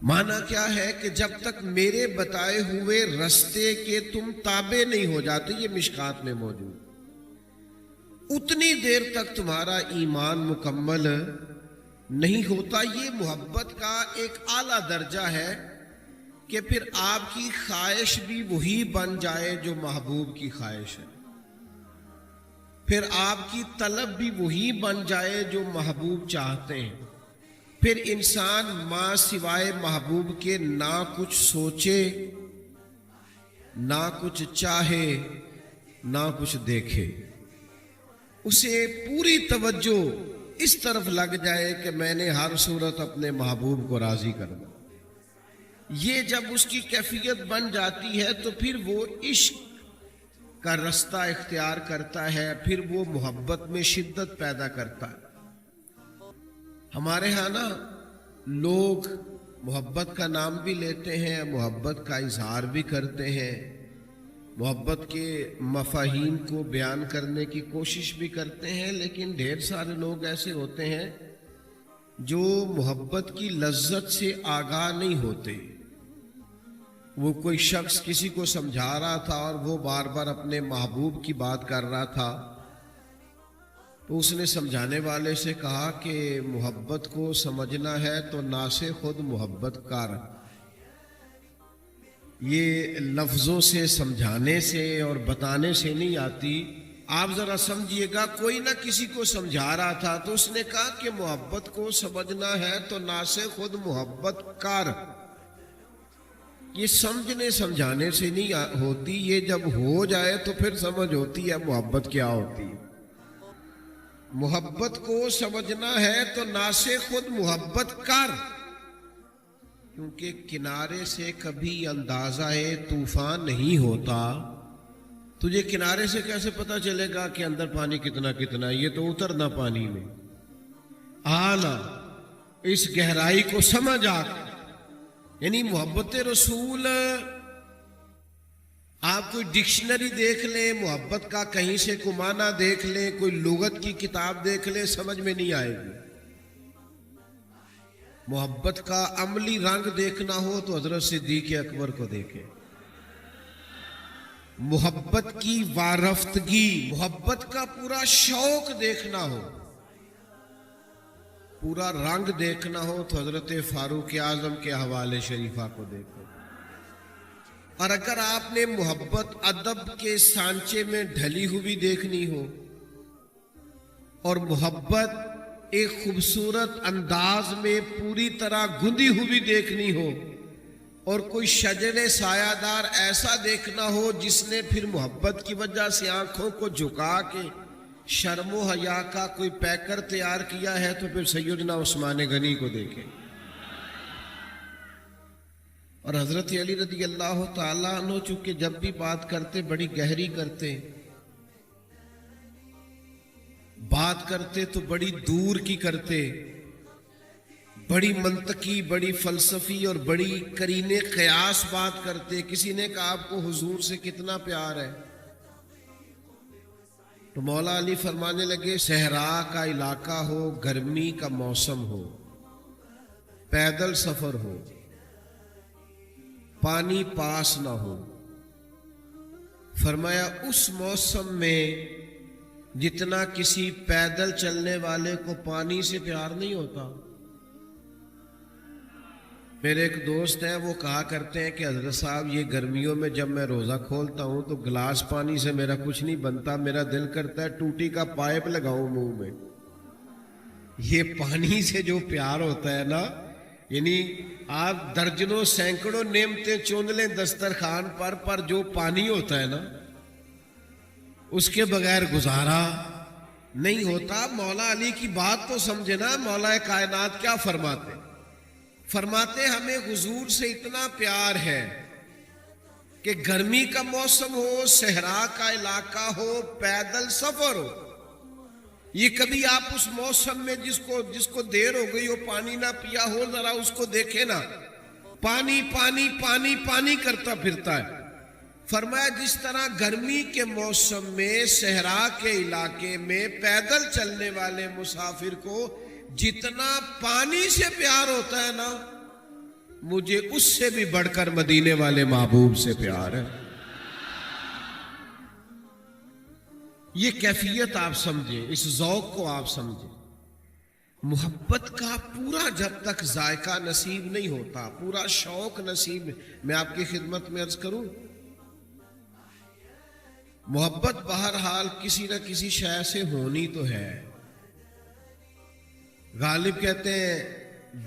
معنی کیا ہے کہ جب تک میرے بتائے ہوئے رستے کے تم تابع نہیں ہو جاتے، یہ مشکات میں موجود، اتنی دیر تک تمہارا ایمان مکمل نہیں ہوتا۔ یہ محبت کا ایک اعلیٰ درجہ ہے کہ پھر آپ کی خواہش بھی وہی بن جائے جو محبوب کی خواہش ہے، پھر آپ کی طلب بھی وہی بن جائے جو محبوب چاہتے ہیں، پھر انسان ماں سوائے محبوب کے نہ کچھ سوچے، نہ کچھ چاہے، نہ کچھ دیکھے، اسے پوری توجہ اس طرف لگ جائے کہ میں نے ہر صورت اپنے محبوب کو راضی کرنا۔ یہ جب اس کی کیفیت بن جاتی ہے تو پھر وہ عشق کا رستہ اختیار کرتا ہے، پھر وہ محبت میں شدت پیدا کرتا ہے۔ ہمارے ہاں نا لوگ محبت کا نام بھی لیتے ہیں، محبت کا اظہار بھی کرتے ہیں، محبت کے مفاہیم کو بیان کرنے کی کوشش بھی کرتے ہیں، لیکن ڈھیر سارے لوگ ایسے ہوتے ہیں جو محبت کی لذت سے آگاہ نہیں ہوتے۔ وہ کوئی شخص کسی کو سمجھا رہا تھا اور وہ بار بار اپنے محبوب کی بات کر رہا تھا، تو اس نے سمجھانے والے سے کہا کہ محبت کو سمجھنا ہے تو نہ سے خود محبت کر۔ یہ لفظوں سے سمجھانے سے اور بتانے سے نہیں آتی۔ آپ ذرا سمجھیے گا، کوئی نہ کسی کو سمجھا رہا تھا تو اس نے کہا کہ محبت کو سمجھنا ہے تو نہ سے خود محبت کر۔ یہ سمجھنے سمجھانے سے نہیں ہوتی، یہ جب ہو جائے تو پھر سمجھ ہوتی ہے محبت کیا ہوتی ہے۔ محبت کو سمجھنا ہے تو نہ سے خود محبت کر، کیونکہ کنارے سے کبھی اندازہ طوفان نہیں ہوتا۔ تجھے کنارے سے کیسے پتا چلے گا کہ اندر پانی کتنا کتنا ہے؟ یہ تو اترنا پانی میں آنا، اس گہرائی کو سمجھ آ۔ یعنی محبت رسول، آپ کوئی ڈکشنری دیکھ لیں محبت کا، کہیں سے کوئی معنی دیکھ لیں، کوئی لغت کی کتاب دیکھ لیں، سمجھ میں نہیں آئے گی۔ محبت کا عملی رنگ دیکھنا ہو تو حضرت صدیق اکبر کو دیکھیں۔ محبت کی وارفتگی، محبت کا پورا شوق دیکھنا ہو، پورا رنگ دیکھنا ہو تو حضرت فاروق اعظم کے حوالے شریفہ کو دیکھو۔ اور اگر آپ نے محبت ادب کے سانچے میں ڈھلی ہوئی دیکھنی ہو، اور محبت ایک خوبصورت انداز میں پوری طرح گندی ہوئی دیکھنی ہو، اور کوئی شجر سایہ دار ایسا دیکھنا ہو جس نے پھر محبت کی وجہ سے آنکھوں کو جھکا کے شرم و حیا کا کوئی پیکر تیار کیا ہے، تو پھر سیدنا عثمان غنی کو دیکھیں۔ اور حضرت علی رضی اللہ تعالیٰ عنہ چونکہ جب بھی بات کرتے بڑی گہری کرتے، بات کرتے تو بڑی دور کی کرتے، بڑی منطقی، بڑی فلسفی اور بڑی قرین قیاس بات کرتے۔ کسی نے کہا آپ کو حضور سے کتنا پیار ہے؟ تو مولا علی فرمانے لگے، صحرا کا علاقہ ہو، گرمی کا موسم ہو، پیدل سفر ہو، پانی پاس نہ ہو، فرمایا اس موسم میں جتنا کسی پیدل چلنے والے کو پانی سے پیار نہیں ہوتا۔ میرے ایک دوست ہیں، وہ کہا کرتے ہیں کہ حضرت صاحب یہ گرمیوں میں جب میں روزہ کھولتا ہوں تو گلاس پانی سے میرا کچھ نہیں بنتا، میرا دل کرتا ہے ٹوٹی کا پائپ لگاؤں منہ میں۔ یہ پانی سے جو پیار ہوتا ہے نا، یعنی آپ درجنوں سینکڑوں نعمتیں چن لیں دسترخوان پر جو پانی ہوتا ہے نا، اس کے بغیر گزارا نہیں ہوتا۔ مولا علی کی بات تو سمجھے نا، مولا کائنات کیا فرماتے؟ فرماتے ہمیں حضور سے اتنا پیار ہے کہ گرمی کا موسم ہو، صحرا کا علاقہ ہو، پیدل سفر ہو، یہ کبھی آپ اس موسم میں جس کو دیر ہو گئی ہو پانی نہ پیا ہو، ذرا اس کو دیکھے نا، پانی پانی پانی پانی کرتا پھرتا ہے۔ فرمایا جس طرح گرمی کے موسم میں صحرا کے علاقے میں پیدل چلنے والے مسافر کو جتنا پانی سے پیار ہوتا ہے نا، مجھے اس سے بھی بڑھ کر مدینے والے محبوب سے پیار ہے. یہ کیفیت آپ سمجھیں، اس ذوق کو آپ سمجھیں. محبت کا پورا جب تک ذائقہ نصیب نہیں ہوتا، پورا شوق نصیب. میں آپ کی خدمت میں عرض کروں، محبت بہرحال کسی نہ کسی شے سے ہونی تو ہے. غالب کہتے ہیں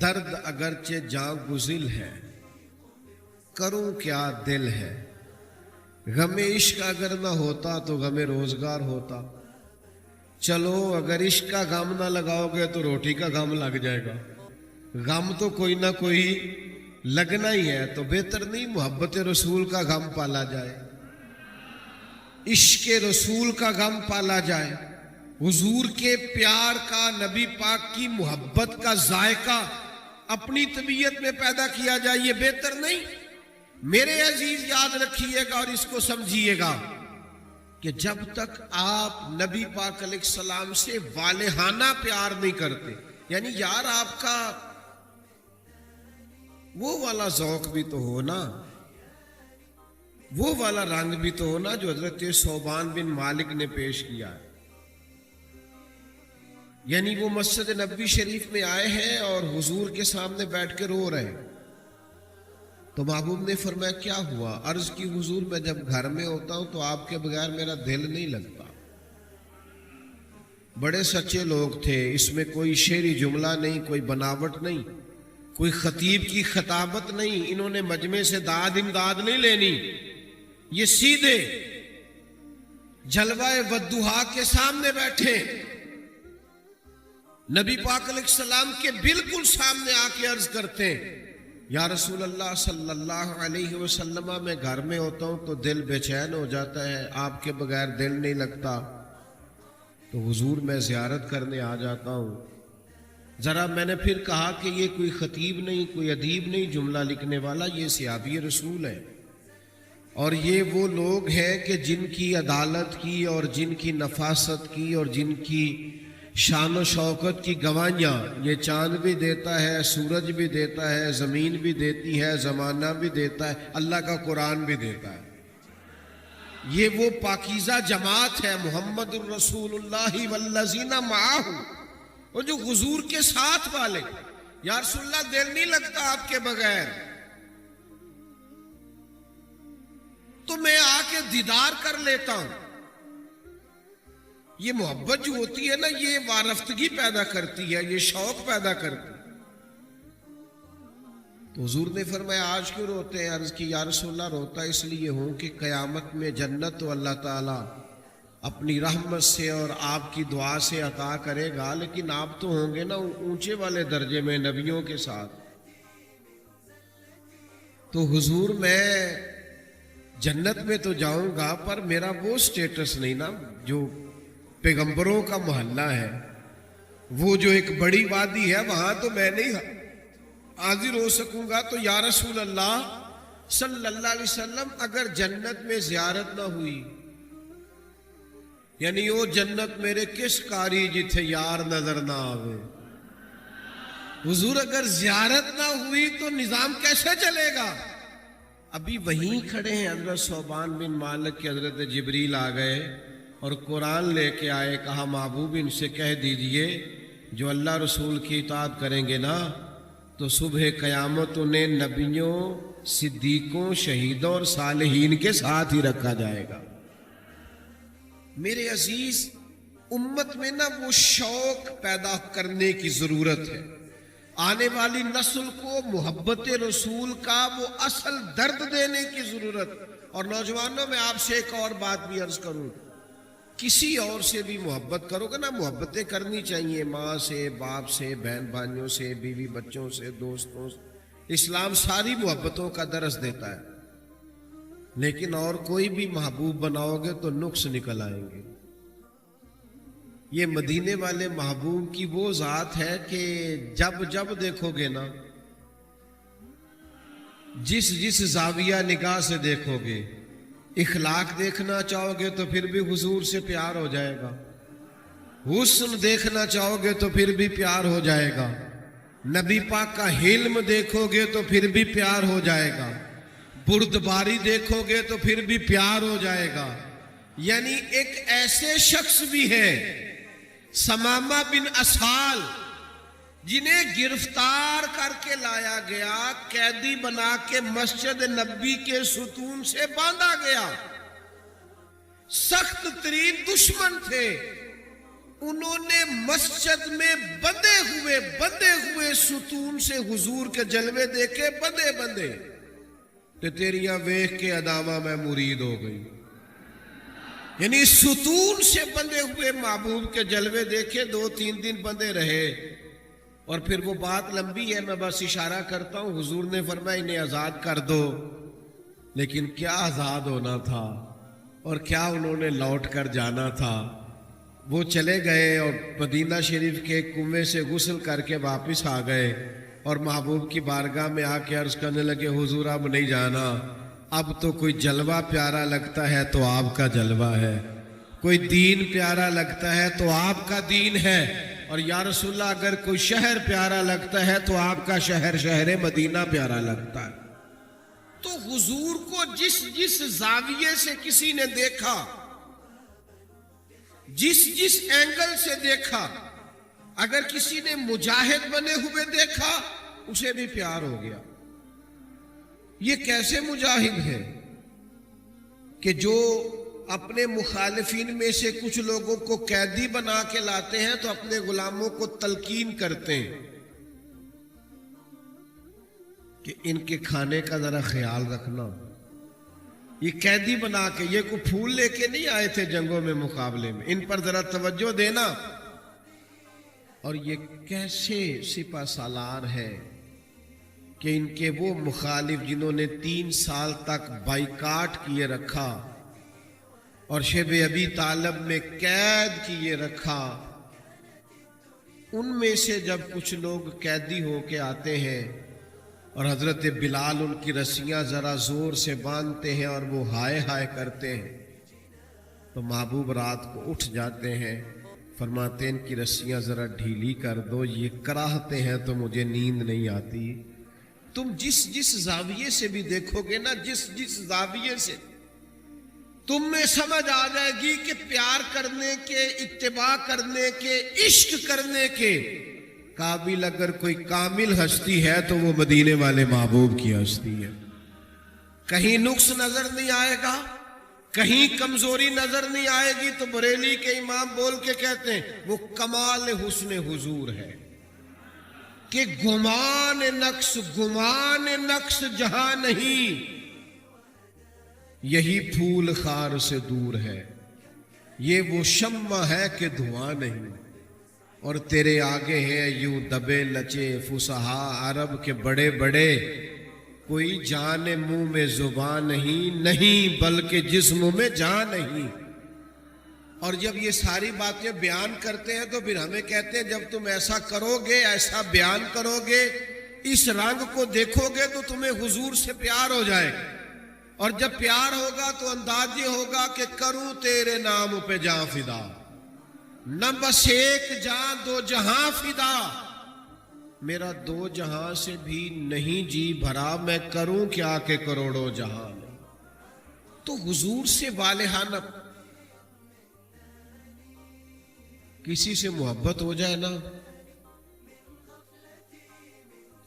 درد اگرچہ جاں گزل ہے، کروں کیا دل ہے. غم عشق اگر نہ ہوتا تو غم روزگار ہوتا. چلو اگر عشق کا غم نہ لگاؤ گے تو روٹی کا غم لگ جائے گا. غم تو کوئی نہ کوئی لگنا ہی ہے. تو بہتر نہیں محبت رسول کا غم پالا جائے، عشق رسول کا غم پالا جائے، حضور کے پیار کا، نبی پاک کی محبت کا ذائقہ اپنی طبیعت میں پیدا کیا جائے. یہ بہتر نہیں؟ میرے عزیز یاد رکھیے گا اور اس کو سمجھیے گا کہ جب تک آپ نبی پاک علیہ السلام سے والہانہ پیار نہیں کرتے، یعنی یار آپ کا وہ والا ذوق بھی تو ہو نا، وہ والا رنگ بھی تو ہو نا جو حضرت صوبان بن مالک نے پیش کیا ہے. یعنی وہ مسجد نبوی شریف میں آئے ہیں اور حضور کے سامنے بیٹھ کے رو رہے ہیں. تو محبوب نے فرمایا کیا ہوا؟ عرض کی حضور میں جب گھر میں ہوتا ہوں تو آپ کے بغیر میرا دل نہیں لگتا. بڑے سچے لوگ تھے، اس میں کوئی شعری جملہ نہیں، کوئی بناوٹ نہیں، کوئی خطیب کی خطابت نہیں. انہوں نے مجمع سے داد امداد نہیں لینی، یہ سیدھے جلوہ والضحیٰ کے سامنے بیٹھے، نبی پاک علیہ السلام کے بالکل سامنے آ کے عرض کرتے ہیں یا رسول اللہ صلی اللہ علیہ وسلم، میں گھر میں ہوتا ہوں تو دل بے چین ہو جاتا ہے، آپ کے بغیر دل نہیں لگتا. تو حضور میں زیارت کرنے آ جاتا ہوں. ذرا میں نے پھر کہا کہ یہ کوئی خطیب نہیں، کوئی ادیب نہیں جملہ لکھنے والا، یہ صحابی رسول ہے. اور یہ وہ لوگ ہیں کہ جن کی عدالت کی اور جن کی نفاست کی اور جن کی شان و شوکت کی گواہیاں یہ چاند بھی دیتا ہے، سورج بھی دیتا ہے، زمین بھی دیتی ہے، زمانہ بھی دیتا ہے، اللہ کا قرآن بھی دیتا ہے. یہ وہ پاکیزہ جماعت ہے، محمد الرسول اللہ والذین معہ، وہ جو حضور کے ساتھ والے. یا رسول اللہ دل نہیں لگتا آپ کے بغیر، تو میں آ کے دیدار کر لیتا ہوں. یہ محبت جو ہوتی ہے نا، یہ وارفتگی پیدا کرتی ہے، یہ شوق پیدا کرتی ہے. تو حضور نے فرمایا آج کیوں روتے ہیں؟ عرض کی یا رسول اللہ روتا اس لیے ہوں کہ قیامت میں جنت تو اللہ تعالیٰ اپنی رحمت سے اور آپ کی دعا سے عطا کرے گا، لیکن آپ تو ہوں گے نا اونچے والے درجے میں نبیوں کے ساتھ. تو حضور میں جنت میں تو جاؤں گا پر میرا وہ سٹیٹس نہیں نا جو پیغمبروں کا محلہ ہے، وہ جو ایک بڑی وادی ہے وہاں تو میں نہیں حاضر ہو سکوں گا. تو یا رسول اللہ صلی اللہ علیہ وسلم اگر جنت میں زیارت نہ ہوئی، یعنی وہ جنت میرے کس کاری جتھے یار نظر نہ آوے. حضور اگر زیارت نہ ہوئی تو نظام کیسے چلے گا؟ ابھی وہیں کھڑے ہیں حضرت صوبان بن مالک کے حضرت جبریل آ گئے اور قرآن لے کے آئے. کہا محبوب ان سے کہہ دیجئے جو اللہ رسول کی اطاعت کریں گے نا تو صبح قیامت انہیں نبیوں، صدیقوں، شہیدوں اور صالحین کے ساتھ ہی رکھا جائے گا. میرے عزیز امت میں نا وہ شوق پیدا کرنے کی ضرورت ہے. آنے والی نسل کو محبت رسول کا وہ اصل درد دینے کی ضرورت. اور نوجوانوں میں آپ سے ایک اور بات بھی عرض کروں، کسی اور سے بھی محبت کرو گے نا، محبتیں کرنی چاہیے، ماں سے، باپ سے، بہن بھائیوں سے، بیوی بچوں سے، دوستوں سے. اسلام ساری محبتوں کا درس دیتا ہے. لیکن اور کوئی بھی محبوب بناؤ گے تو نقص نکل آئیں گے. یہ مدینے والے محبوب کی وہ ذات ہے کہ جب دیکھو گے نا، جس زاویہ نگاہ سے دیکھو گے، اخلاق دیکھنا چاہو گے تو پھر بھی حضور سے پیار ہو جائے گا، حسن دیکھنا چاہو گے تو پھر بھی پیار ہو جائے گا، نبی پاک کا حلم دیکھو گے تو پھر بھی پیار ہو جائے گا، بردباری دیکھو گے تو پھر بھی پیار ہو جائے گا۔ یعنی ایک ایسے شخص بھی ہے ثمامہ بن اسال، جنہیں گرفتار کر کے لایا گیا، قیدی بنا کے مسجد نبی کے ستون سے باندھا گیا، سخت ترین دشمن تھے، انہوں نے مسجد میں بندھے ہوئے ستون سے حضور کے جلوے دیکھے، بندھے تے تیریاں ویکھ کے اداما میں مرید ہو گئی۔ یعنی ستون سے بندھے ہوئے محبوب کے جلوے دیکھے، 2-3 دن بندھے رہے، اور پھر وہ بات لمبی ہے، میں بس اشارہ کرتا ہوں۔ حضور نے فرمایا انہیں آزاد کر دو، لیکن کیا آزاد ہونا تھا اور کیا انہوں نے لوٹ کر جانا تھا۔ وہ چلے گئے اور مدینہ شریف کے کنویں سے غسل کر کے واپس آ گئے، اور محبوب کی بارگاہ میں آ کے عرض کرنے لگے، حضور اب نہیں جانا، اب تو کوئی جلوہ پیارا لگتا ہے تو آپ کا جلوہ ہے، کوئی دین پیارا لگتا ہے تو آپ کا دین ہے، اور یا رسول اللہ اگر کوئی شہر پیارا لگتا ہے تو آپ کا شہر مدینہ پیارا لگتا ہے۔ تو حضور کو جس زاویے سے کسی نے دیکھا، جس اینگل سے دیکھا، اگر کسی نے مجاہد بنے ہوئے دیکھا اسے بھی پیار ہو گیا۔ یہ کیسے مجاہد ہے کہ جو اپنے مخالفین میں سے کچھ لوگوں کو قیدی بنا کے لاتے ہیں تو اپنے غلاموں کو تلقین کرتے ہیں کہ ان کے کھانے کا ذرا خیال رکھنا۔ یہ قیدی بنا کے، یہ کوئی پھول لے کے نہیں آئے تھے جنگوں میں مقابلے میں، ان پر ذرا توجہ دینا۔ اور یہ کیسے سپہ سالار ہے کہ ان کے وہ مخالف جنہوں نے 3 سال تک بائیکاٹ کیے رکھا اور شیب ابی طالب میں قید کیے رکھا، ان میں سے جب کچھ لوگ قیدی ہو کے آتے ہیں اور حضرت بلال ان کی رسیاں ذرا زور سے باندھتے ہیں اور وہ ہائے ہائے کرتے ہیں، تو محبوب رات کو اٹھ جاتے ہیں، فرماتے ہیں ان کی رسیاں ذرا ڈھیلی کر دو، یہ کراہتے ہیں تو مجھے نیند نہیں آتی۔ تم جس زاویے سے بھی دیکھو گے نا، جس زاویے سے، تم میں سمجھ آ جائے گی کہ پیار کرنے کے، اتباع کرنے کے، عشق کرنے کے قابل اگر کوئی کامل ہستی ہے تو وہ مدینے والے محبوب کی ہستی ہے۔ کہیں نقص نظر نہیں آئے گا، کہیں کمزوری نظر نہیں آئے گی، تو بریلی کے امام بول کے کہتے ہیں وہ کمال حسن حضور ہے کہ گمان نقص جہاں نہیں، یہی پھول خار سے دور ہے، یہ وہ شمع ہے کہ دھواں نہیں، اور تیرے آگے ہیں یوں دبے لچے فصحا عرب کے بڑے بڑے، کوئی جان منہ میں زبان نہیں بلکہ جسم میں جان نہیں۔ اور جب یہ ساری باتیں بیان کرتے ہیں تو پھر ہمیں کہتے ہیں جب تم ایسا کرو گے، ایسا بیان کرو گے، اس رنگ کو دیکھو گے تو تمہیں حضور سے پیار ہو جائے گا، اور جب پیار ہوگا تو انداز یہ ہوگا کہ کروں تیرے نام پہ جاں فدا، نہ بس ایک جاں 2 جہاں فدا، میرا 2 جہاں سے بھی نہیں جی بھرا، میں کروں کیا کہ کروڑوں جہاں نہیں۔ تو حضور سے والہانہ کسی سے محبت ہو جائے نا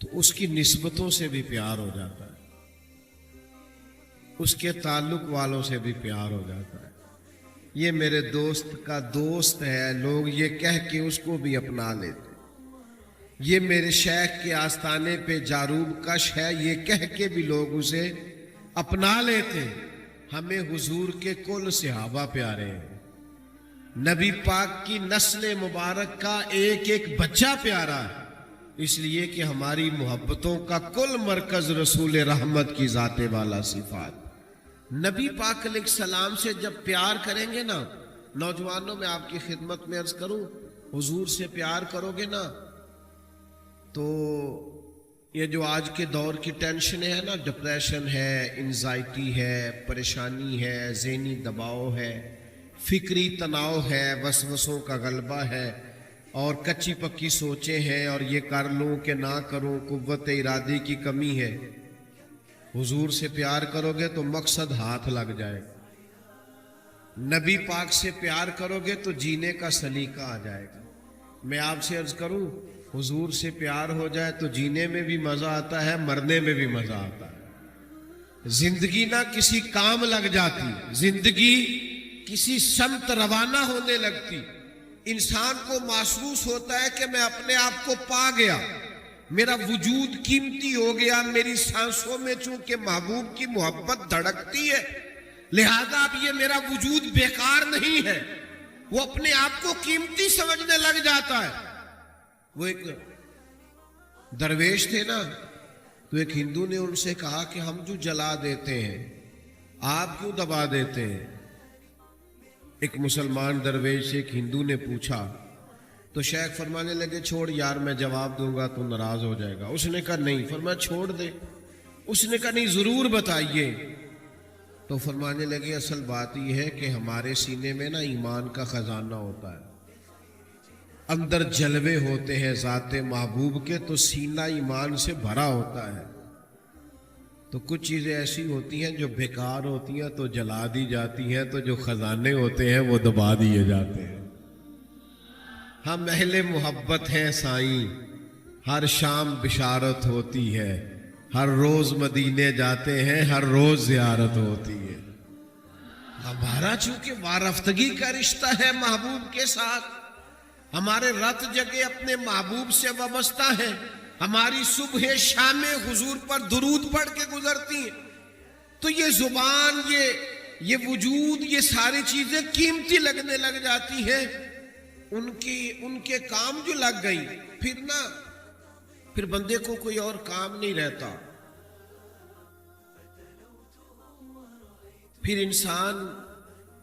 تو اس کی نسبتوں سے بھی پیار ہو جاتا ہے، اس کے تعلق والوں سے بھی پیار ہو جاتا ہے۔ یہ میرے دوست کا دوست ہے، لوگ یہ کہہ کے اس کو بھی اپنا لیتے، یہ میرے شیخ کے آستانے پہ جاروب کش ہے، یہ کہہ کے بھی لوگ اسے اپنا لیتے۔ ہمیں حضور کے کل صحابہ پیارے ہیں، نبی پاک کی نسل مبارک کا ایک بچہ پیارا ہے، اس لیے کہ ہماری محبتوں کا کل مرکز رسول رحمت کی ذات والا صفات۔ نبی پاک علیہ السلام سے جب پیار کریں گے نا، نوجوانوں میں آپ کی خدمت میں عرض کروں، حضور سے پیار کرو گے نا تو یہ جو آج کے دور کی ٹینشن ہے نا، ڈپریشن ہے، انزائٹی ہے، پریشانی ہے، ذہنی دباؤ ہے، فکری تناؤ ہے، وسوسوں کا غلبہ ہے، اور کچی پکی سوچیں ہیں اور یہ کر لوں کہ نہ کروں، قوت ارادے کی کمی ہے، حضور سے پیار کرو گے تو مقصد ہاتھ لگ جائے گا، نبی پاک سے پیار کرو گے تو جینے کا سلیقہ آ جائے گا۔ میں آپ سے عرض کروں، حضور سے پیار ہو جائے تو جینے میں بھی مزہ آتا ہے، مرنے میں بھی مزہ آتا ہے۔ زندگی نہ کسی کام لگ جاتی، زندگی کسی سمت روانہ ہونے لگتی، انسان کو محسوس ہوتا ہے کہ میں اپنے آپ کو پا گیا، میرا وجود قیمتی ہو گیا، میری سانسوں میں چونکہ محبوب کی محبت دھڑکتی ہے، لہذا اب یہ میرا وجود بیکار نہیں ہے، وہ اپنے آپ کو قیمتی سمجھنے لگ جاتا ہے۔ وہ ایک درویش تھے نا، تو ایک ہندو نے ان سے کہا کہ ہم جو جلا دیتے ہیں آپ کیوں دبا دیتے ہیں؟ ایک مسلمان درویش ایک ہندو نے پوچھا، تو شیخ فرمانے لگے چھوڑ یار، میں جواب دوں گا تو ناراض ہو جائے گا۔ اس نے کہا نہیں، فرمایا چھوڑ دے۔ اس نے کہا نہیں، ضرور بتائیے۔ تو فرمانے لگے اصل بات یہ ہے کہ ہمارے سینے میں نا ایمان کا خزانہ ہوتا ہے، اندر جلوے ہوتے ہیں ذات محبوب کے، تو سینہ ایمان سے بھرا ہوتا ہے۔ تو کچھ چیزیں ایسی ہوتی ہیں جو بیکار ہوتی ہیں تو جلا دی جاتی ہیں، تو جو خزانے ہوتے ہیں وہ دبا دیے جاتے ہیں۔ ہم اہل محبت ہیں سائیں، ہر شام بشارت ہوتی ہے، ہر روز مدینے جاتے ہیں، ہر روز زیارت ہوتی ہے۔ ہمارا چونکہ وارفتگی کا رشتہ ہے محبوب کے ساتھ، ہمارے رت جگہ اپنے محبوب سے وابستہ ہیں، ہماری صبح شام حضور پر درود پڑھ کے گزرتی ہیں، تو یہ زبان، یہ وجود، یہ ساری چیزیں قیمتی لگنے لگ جاتی ہیں۔ ان کے کام جو لگ گئی، پھر بندے کو کوئی اور کام نہیں رہتا۔ پھر انسان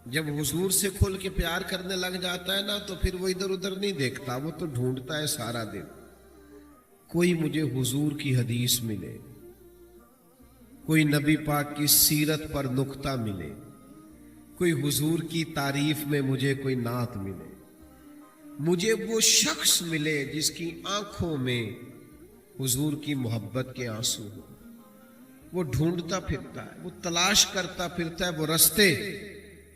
جب حضور سے کھل کے پیار کرنے لگ جاتا ہے نا، تو پھر وہ ادھر ادھر نہیں دیکھتا، وہ تو ڈھونڈتا ہے سارا دن، کوئی مجھے حضور کی حدیث ملے، کوئی نبی پاک کی سیرت پر نقطہ ملے، کوئی حضور کی تعریف میں مجھے کوئی نعت ملے، مجھے وہ شخص ملے جس کی آنکھوں میں حضور کی محبت کے آنسو ہو۔ وہ ڈھونڈتا پھرتا ہے، وہ تلاش کرتا پھرتا ہے، وہ رستے،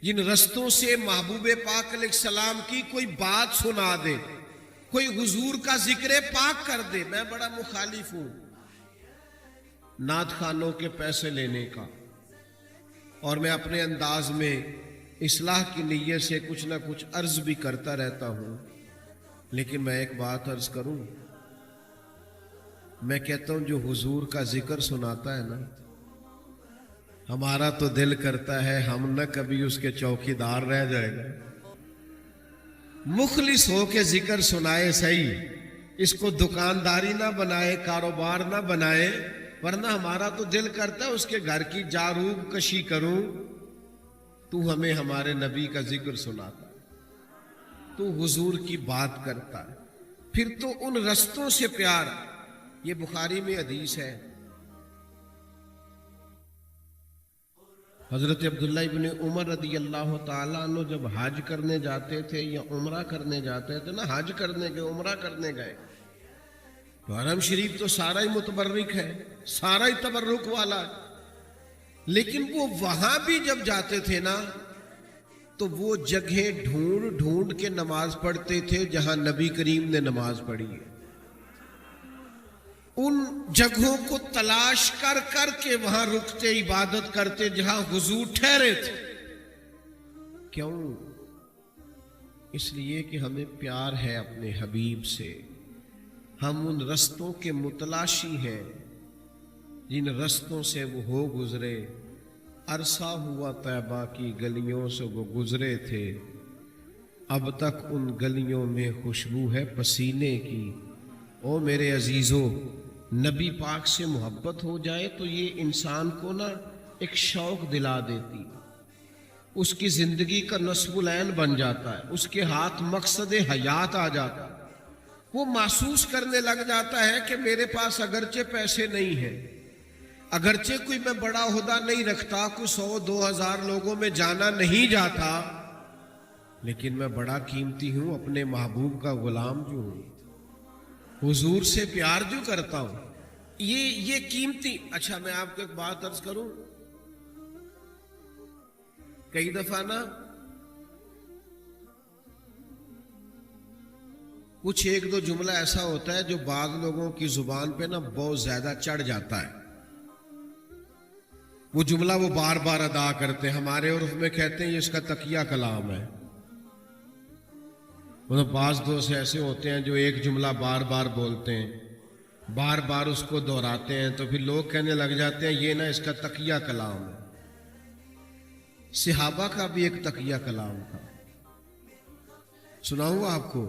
جن رستوں سے محبوب پاک علیہ السلام کی کوئی بات سنا دے، کوئی حضور کا ذکر پاک کر دے۔ میں بڑا مخالف ہوں نعت خانوں کے پیسے لینے کا، اور میں اپنے انداز میں اصلاح کی نیت سے کچھ نہ کچھ عرض بھی کرتا رہتا ہوں، لیکن میں ایک بات عرض کروں، میں کہتا ہوں جو حضور کا ذکر سناتا ہے نا، ہمارا تو دل کرتا ہے ہم نہ کبھی اس کے چوکیدار رہ جائے گا، مخلص ہو کے ذکر سنائے صحیح، اس کو دکانداری نہ بنائے، کاروبار نہ بنائے، ورنہ ہمارا تو دل کرتا ہے اس کے گھر کی جاروب کشی کروں۔ تو ہمیں ہمارے نبی کا ذکر سناتا، تو حضور کی بات کرتا ہے، پھر تو ان رستوں سے پیار۔ یہ بخاری میں حدیث ہے، حضرت عبداللہ ابن عمر رضی اللہ تعالیٰ عنہ جب حج کرنے جاتے تھے یا عمرہ کرنے جاتے تھے نا، حج کرنے گئے، عمرہ کرنے گئے، تو حرم شریف تو سارا ہی متبرک ہے، سارا ہی تبرک والا ہے، لیکن وہ وہاں بھی جب جاتے تھے نا، تو وہ جگہ ڈھونڈ ڈھونڈ کے نماز پڑھتے تھے جہاں نبی کریم نے نماز پڑھی ہے، ان جگہوں کو تلاش کر کر کے وہاں رکتے، عبادت کرتے جہاں حضور ٹھہرے تھے۔ کیوں؟ اس لیے کہ ہمیں پیار ہے اپنے حبیب سے، ہم ان رستوں کے متلاشی ہیں جن رستوں سے وہ ہو گزرے، عرصہ ہوا طیبہ کی گلیوں سے وہ گزرے تھے، اب تک ان گلیوں میں خوشبو ہے پسینے کی۔ او میرے عزیزو، نبی پاک سے محبت ہو جائے تو یہ انسان کو نا ایک شوق دلا دیتی، اس کی زندگی کا نصب العین بن جاتا ہے، اس کے ہاتھ مقصد حیات آ جاتا ہے، وہ محسوس کرنے لگ جاتا ہے کہ میرے پاس اگرچہ پیسے نہیں ہیں، اگرچہ کوئی میں بڑا عہدہ نہیں رکھتا، کوئی 100-2000 لوگوں میں جانا نہیں جاتا، لیکن میں بڑا قیمتی ہوں، اپنے محبوب کا غلام جو ہوں، حضور سے پیار جو کرتا ہوں، یہ قیمتی۔ اچھا میں آپ کو ایک بات عرض کروں، کئی دفعہ نا کچھ ایک دو جملہ ایسا ہوتا ہے جو بعض لوگوں کی زبان پہ نا بہت زیادہ چڑھ جاتا ہے، وہ جملہ وہ بار بار ادا کرتے ہیں، ہمارے عرف میں کہتے ہیں یہ اس کا تقیہ کلام ہے۔ بعض دوست ایسے ہوتے ہیں جو ایک جملہ بار بار بولتے ہیں، بار بار اس کو دہراتے ہیں، تو پھر لوگ کہنے لگ جاتے ہیں یہ نا اس کا تقیہ کلام ہے۔ صحابہ کا بھی ایک تقیہ کلام تھا، سناؤں آپ کو؟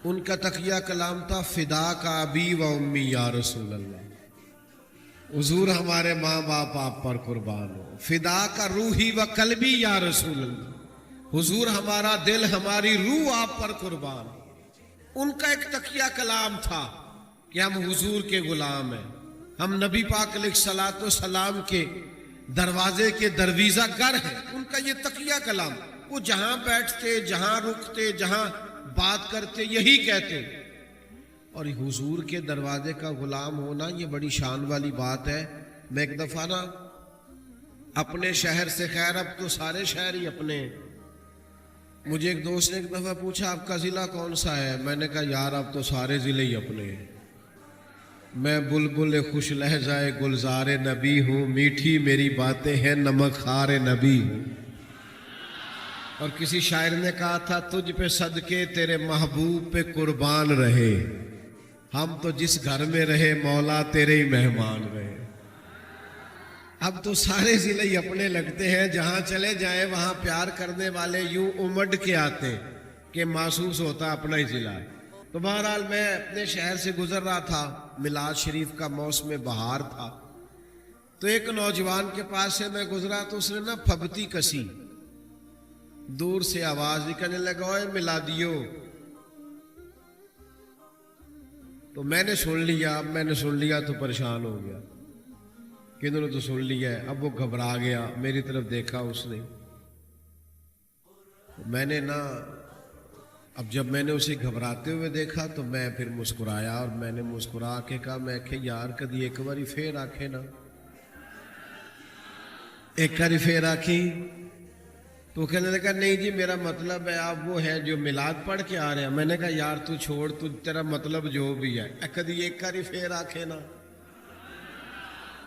ان کا تقیہ کلام تھا فدا کا ابی و امی یا رسول اللہ، حضور ہمارے ماں باپ آپ پر قربان ہو، فدا کا روحی و قلبی یا رسول اللہ، حضور ہمارا دل ہماری روح آپ پر قربان۔ ان کا ایک تقیہ کلام تھا کہ ہم حضور کے غلام ہیں، ہم نبی پاک علیہ الصلوۃ والسلام کے دروازے کے درویزہ گر ہیں۔ ان کا یہ تقیہ کلام، وہ جہاں بیٹھتے، جہاں رکتے، جہاں بات کرتے یہی کہتے۔ اور حضور کے دروازے کا غلام ہونا یہ بڑی شان والی بات ہے۔ میں ایک دفعہ نا اپنے شہر سے، خیر اب تو سارے شہر ہی اپنے، مجھے ایک دوست نے ایک دفعہ پوچھا آپ کا ضلع کون سا ہے؟ میں نے کہا یار اب تو سارے ضلع ہی اپنے ہیں، میں بلبل خوش لہجہ گلزار نبی ہوں، میٹھی میری باتیں ہیں نمک خار نبی ہوں۔ اور کسی شاعر نے کہا تھا تجھ پہ صدقے تیرے محبوب پہ قربان رہے، ہم تو جس گھر میں رہے مولا تیرے ہی مہمان رہے۔ اب تو سارے ضلع ہی اپنے لگتے ہیں، جہاں چلے جائیں وہاں پیار کرنے والے یوں امڈ کے آتے ہیں کہ محسوس ہوتا اپنا ہی ضلع ہے۔ تو بہرحال میں اپنے شہر سے گزر رہا تھا، میلاد شریف کا موسم بہار تھا، تو ایک نوجوان کے پاس سے میں گزرا تو اس نے نا پھبتی کسی، دور سے آواز نکلنے لگا اوے میلادیو۔ تو میں نے سن لیا، اب میں نے سن لیا تو پریشان ہو گیا کہ انہوں نے تو سن لیا ہے۔ اب وہ گھبرا گیا، میری طرف دیکھا اس نے، میں نے نا اب جب میں نے اسے گھبراتے ہوئے دیکھا تو میں پھر مسکرایا، اور میں نے مسکرا کے کہا میں کہ یار کدی ایک باری پھر آکھے نا، ایک باری پھر آکھی۔ تو کہنے لگا نہیں جی میرا مطلب ہے آپ وہ ہیں جو میلاد پڑھ کے آ رہے ہیں۔ میں نے کہا یار تو چھوڑ، تو تیرا مطلب جو بھی ہے کدی ایک باری پھر آکھے نا۔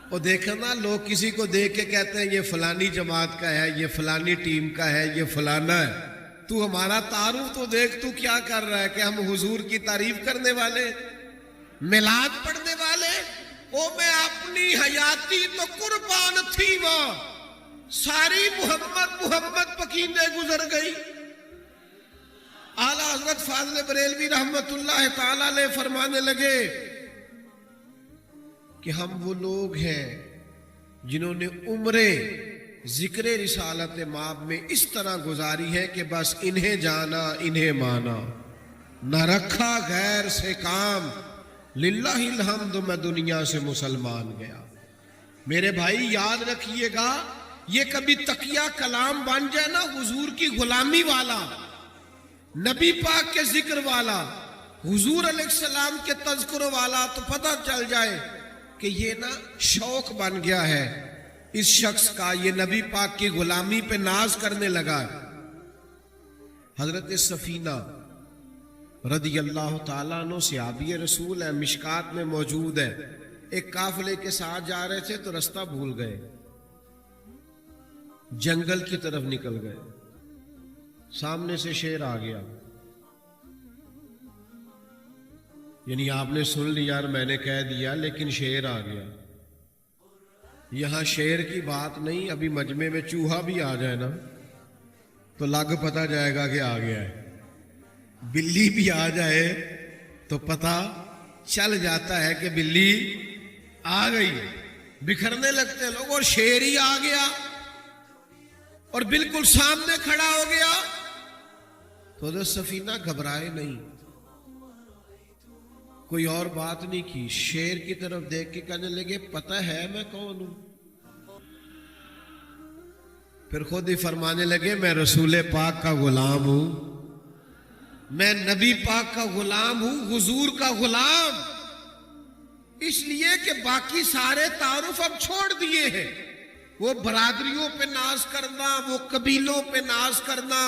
اور دیکھا نا لوگ کسی کو دیکھ کے کہتے ہیں یہ فلانی جماعت کا ہے، یہ فلانی ٹیم کا ہے، یہ فلانا ہے۔ تو ہمارا تعارف تو دیکھ، تو کیا کر رہا ہے کہ ہم حضور کی تعریف کرنے والے، میلاد پڑھنے والے۔ او میں اپنی حیاتی تو قربان تھی وہ، ساری محمد پکیندے گزر گئی۔ اعلیٰ حضرت فاضل بریلوی رحمت اللہ تعالی علیہ فرمانے لگے کہ ہم وہ لوگ ہیں جنہوں نے عمرے ذکر رسالت مآب میں اس طرح گزاری ہے کہ بس انہیں جانا انہیں مانا، نہ رکھا غیر سے کام، للہ الحمد میں دنیا سے مسلمان گیا۔ میرے بھائی یاد رکھیے گا، یہ کبھی تقیہ کلام بن جائے نا حضور کی غلامی والا، نبی پاک کے ذکر والا، حضور علیہ السلام کے تذکر والا، تو پتہ چل جائے کہ یہ نا شوق بن گیا ہے اس شخص کا، یہ نبی پاک کی غلامی پہ ناز کرنے لگا۔ حضرت سفینہ رضی اللہ تعالیٰ عنہ صحابی رسول ہے، مشکات میں موجود ہے، ایک قافلے کے ساتھ جا رہے تھے تو رستہ بھول گئے، جنگل کی طرف نکل گئے، سامنے سے شیر آ گیا، یعنی آپ نے سن لیا اور میں نے کہہ دیا لیکن شیر آ گیا۔ یہاں شیر کی بات نہیں، ابھی مجمع میں چوہا بھی آ جائے نا تو لگ پتہ جائے گا کہ آ گیا ہے، بلی بھی آ جائے تو پتہ چل جاتا ہے کہ بلی آ گئی ہے، بکھرنے لگتے ہیں لوگ، اور شیر ہی آ گیا اور بالکل سامنے کھڑا ہو گیا۔ تو حضرت سفینہ گھبرائے نہیں، کوئی اور بات نہیں کی، شیر کی طرف دیکھ کے کہنے لگے پتہ ہے میں کون ہوں؟ پھر خود ہی فرمانے لگے میں رسول پاک کا غلام ہوں، میں نبی پاک کا غلام ہوں، حضور کا غلام، اس لیے کہ باقی سارے تعارف اب چھوڑ دیے ہیں۔ وہ برادریوں پہ ناز کرنا، وہ قبیلوں پہ ناز کرنا،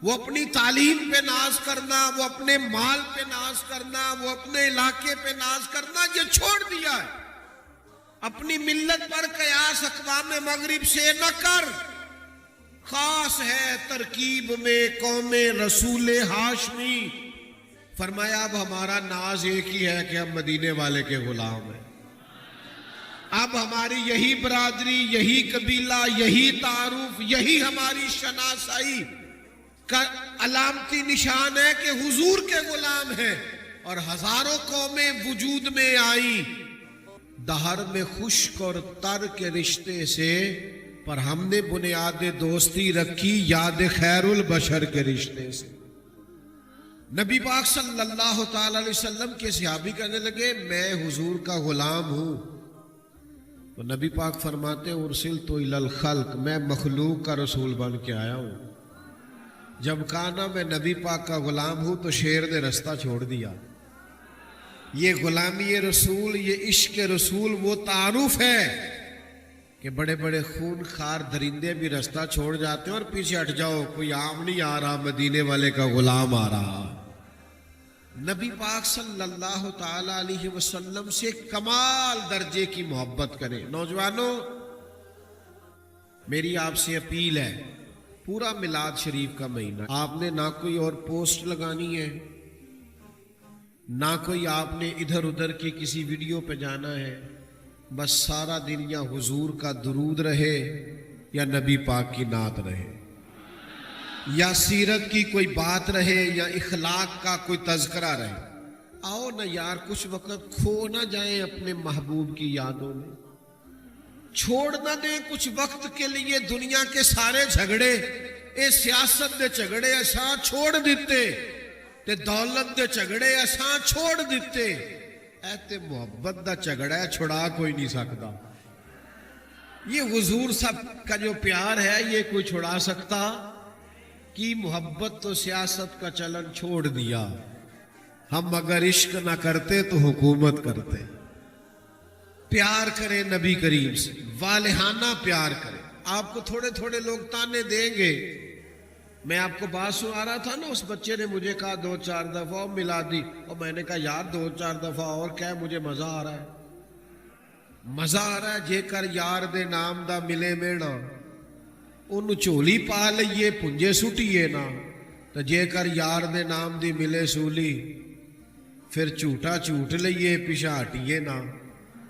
وہ اپنی تعلیم پہ ناز کرنا، وہ اپنے مال پہ ناز کرنا، وہ اپنے علاقے پہ ناز کرنا، یہ چھوڑ دیا ہے۔ اپنی ملت پر قیاس اقوام مغرب سے نہ کر، خاص ہے ترکیب میں قوم رسول ہاشمی۔ فرمایا اب ہمارا ناز ایک ہی ہے کہ ہم مدینے والے کے غلام ہیں۔ اب ہماری یہی برادری، یہی قبیلہ، یہی تعارف، یہی ہماری شناسائی کا علامتی نشان ہے کہ حضور کے غلام ہیں۔ اور ہزاروں قومیں وجود میں آئی دہر میں خشک اور تر کے رشتے سے، پر ہم نے بنیاد دوستی رکھی یاد خیر البشر کے رشتے سے۔ نبی پاک صلی اللہ تعالی علیہ وسلم کے صحابی کہنے لگے میں حضور کا غلام ہوں، تو نبی پاک فرماتے ارسلت الی الخلق، میں مخلوق کا رسول بن کے آیا ہوں۔ جب کہا نا میں نبی پاک کا غلام ہوں تو شیر نے رستہ چھوڑ دیا۔ یہ غلامی رسول، یہ عشق رسول وہ تعارف ہے کہ بڑے بڑے خون خار درندے بھی رستہ چھوڑ جاتے ہیں اور پیچھے ہٹ جاؤ، کوئی عام نہیں آ رہا، مدینے والے کا غلام آ رہا۔ نبی پاک صلی اللہ تعالی علیہ وسلم سے کمال درجے کی محبت کریں۔ نوجوانوں، میری آپ سے اپیل ہے، پورا میلاد شریف کا مہینہ آپ نے نہ کوئی اور پوسٹ لگانی ہے، نہ کوئی آپ نے ادھر ادھر کی کسی ویڈیو پہ جانا ہے، بس سارا دن یا حضور کا درود رہے یا نبی پاک کی نعت رہے، یا سیرت کی کوئی بات رہے یا اخلاق کا کوئی تذکرہ رہے۔ آؤ نا یار، کچھ وقت کھو نہ جائیں اپنے محبوب کی یادوں میں، چھوڑ نہ دیں کچھ وقت کے لیے دنیا کے سارے جھگڑے، اے سیاست دے جھگڑے اساں چھوڑ دیتے تے دولت دے جھگڑے اساں چھوڑ دیتے، اے تے محبت دا جھگڑا ہے، چھڑا کوئی نہیں سکتا۔ یہ حضور سب کا جو پیار ہے یہ کوئی چھڑا سکتا؟ کی محبت تو سیاست کا چلن چھوڑ دیا، ہم اگر عشق نہ کرتے تو حکومت کرتے۔ پیار کریں نبی کریم سے، والہانہ پیار کریں۔ آپ کو تھوڑے تھوڑے لوگ تانے دیں گے، میں آپ کو بات سنا رہا تھا نا، اس بچے نے مجھے کہا 2-4 دفعہ ملا دی، اور میں نے کہا یار 2-4 دفعہ اور کیا ہے، مجھے مزہ آ رہا ہے، مزہ آ رہا ہے۔ جے کر یار دے نام دا ملے میڑا، انہوں چولی پا لئیے پنجے سٹیے نا، تو جے کر یار دے نام دی ملے سولی، پھر جھوٹا جھوٹ لئیے پیچھا ہٹیے نا۔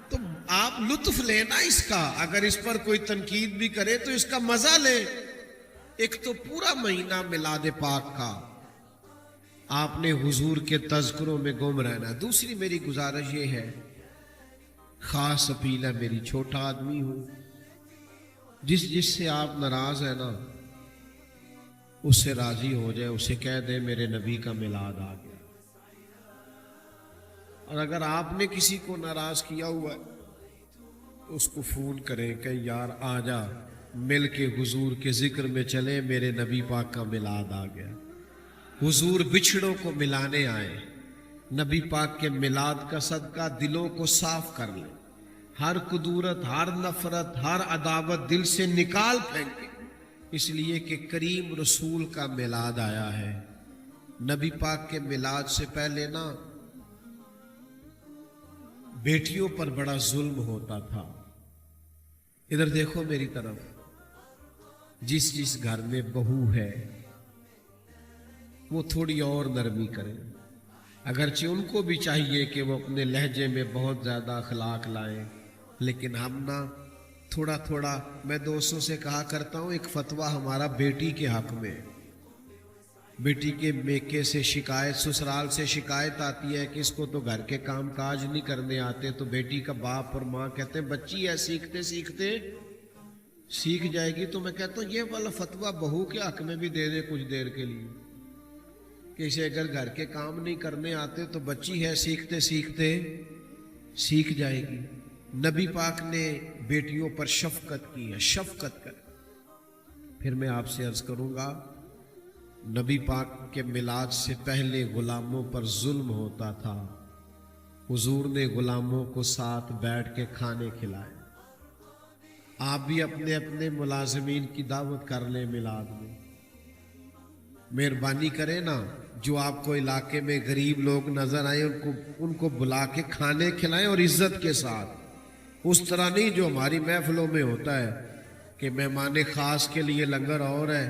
تو آپ لطف لینا اس کا، اگر اس پر کوئی تنقید بھی کرے تو اس کا مزہ لے۔ ایک تو پورا مہینہ میلاد پاک کا آپ نے حضور کے تذکروں میں گم رہنا۔ دوسری میری گزارش یہ ہے، خاص اپیل ہے میری، چھوٹا آدمی ہوں، جس سے آپ ناراض ہیں نا اس سے راضی ہو جائے، اسے کہہ دے میرے نبی کا میلاد آ گیا۔ اور اگر آپ نے کسی کو ناراض کیا ہوا ہے تو اس کو فون کریں کہ یار آ جا، مل کے حضور کے ذکر میں چلے، میرے نبی پاک کا میلاد آ گیا۔ حضور بچھڑوں کو ملانے آئے، نبی پاک کے میلاد کا صدقہ دلوں کو صاف کر لیں، ہر کدورت، ہر نفرت، ہر عداوت دل سے نکال پھینکیں، اس لیے کہ کریم رسول کا میلاد آیا ہے۔ نبی پاک کے میلاد سے پہلے نا بیٹیوں پر بڑا ظلم ہوتا تھا۔ ادھر دیکھو میری طرف، جس گھر میں بہو ہے وہ تھوڑی اور نرمی کریں، اگرچہ ان کو بھی چاہیے کہ وہ اپنے لہجے میں بہت زیادہ اخلاق لائیں، لیکن ہم نا تھوڑا تھوڑا، میں دوستوں سے کہا کرتا ہوں ایک فتویٰ ہمارا بیٹی کے حق میں، بیٹی کے میکے سے شکایت، سسرال سے شکایت آتی ہے کہ اس کو تو گھر کے کام کاج نہیں کرنے آتے، تو بیٹی کا باپ اور ماں کہتے ہیں بچی ہے سیکھتے سیکھتے سیکھ جائے گی۔ تو میں کہتا ہوں یہ والا فتویٰ بہو کے حق میں بھی دے دے کچھ دیر کے لیے، کہ اسے اگر گھر کے کام نہیں کرنے آتے تو بچی ہے سیکھتے سیکھتے سیکھ جائے گی۔ نبی پاک نے بیٹیوں پر شفقت کی ہے، شفقت کر، پھر میں آپ سے عرض کروں گا، نبی پاک کے میلاد سے پہلے غلاموں پر ظلم ہوتا تھا، حضور نے غلاموں کو ساتھ بیٹھ کے کھانے کھلائے۔ آپ بھی اپنے اپنے ملازمین کی دعوت کر لیں میلاد میں، مہربانی کریں نا، جو آپ کو علاقے میں غریب لوگ نظر آئیں ان کو بلا کے کھانے کھلائیں، اور عزت کے ساتھ، اس طرح نہیں جو ہماری محفلوں میں ہوتا ہے کہ مہمان خاص کے لیے لنگر اور ہے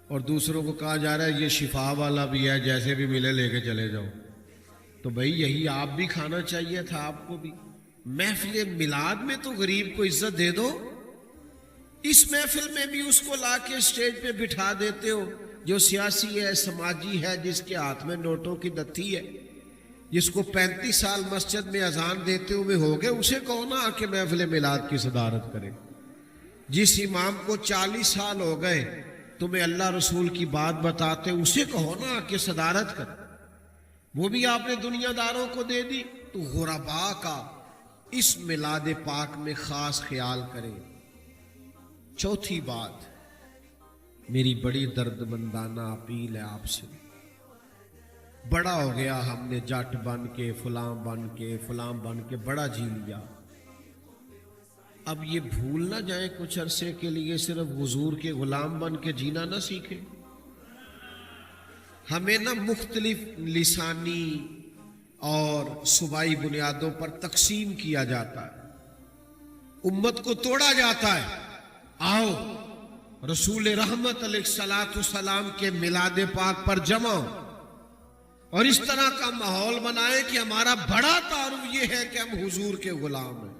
اور دوسروں کو کہا جا رہا ہے یہ شفا والا بھی ہے، جیسے بھی ملے لے کے چلے جاؤ۔ تو بھائی یہی آپ بھی کھانا چاہیے تھا، آپ کو بھی محفل میلاد میں تو غریب کو عزت دے دو، اس محفل میں بھی اس کو لا کے اسٹیج پہ بٹھا دیتے ہو جو سیاسی ہے، سماجی ہے، جس کے ہاتھ میں نوٹوں کی دتھی ہے، جس کو 35 سال مسجد میں اذان دیتے ہوئے ہو گئے، اسے کہو نا آ کے محفل میلاد کی صدارت کرے۔ جس امام کو 40 سال ہو گئے تمہیں اللہ رسول کی بات بتاتے، اسے کہو نا آ کے صدارت کر۔ وہ بھی آپ نے دنیا داروں کو دے دی، تو غربا کا اس میلاد پاک میں خاص خیال کریں۔ چوتھی بات، میری بڑی درد مندانہ اپیل ہے آپ سے، بڑا ہو گیا ہم نے جٹ بن کے فلاں بن کے بڑا جی لیا، اب یہ بھول نہ جائیں کچھ عرصے کے لیے صرف حضور کے غلام بن کے جینا نہ سیکھیں۔ ہمیں نہ مختلف لسانی اور صوبائی بنیادوں پر تقسیم کیا جاتا ہے، امت کو توڑا جاتا ہے۔ آؤ رسول رحمت علیہ الصلوۃ والسلام کے میلاد پاک پر جمع ہو اور اس طرح کا ماحول بنائے کہ ہمارا بڑا تعارف یہ ہے کہ ہم حضور کے غلام ہیں۔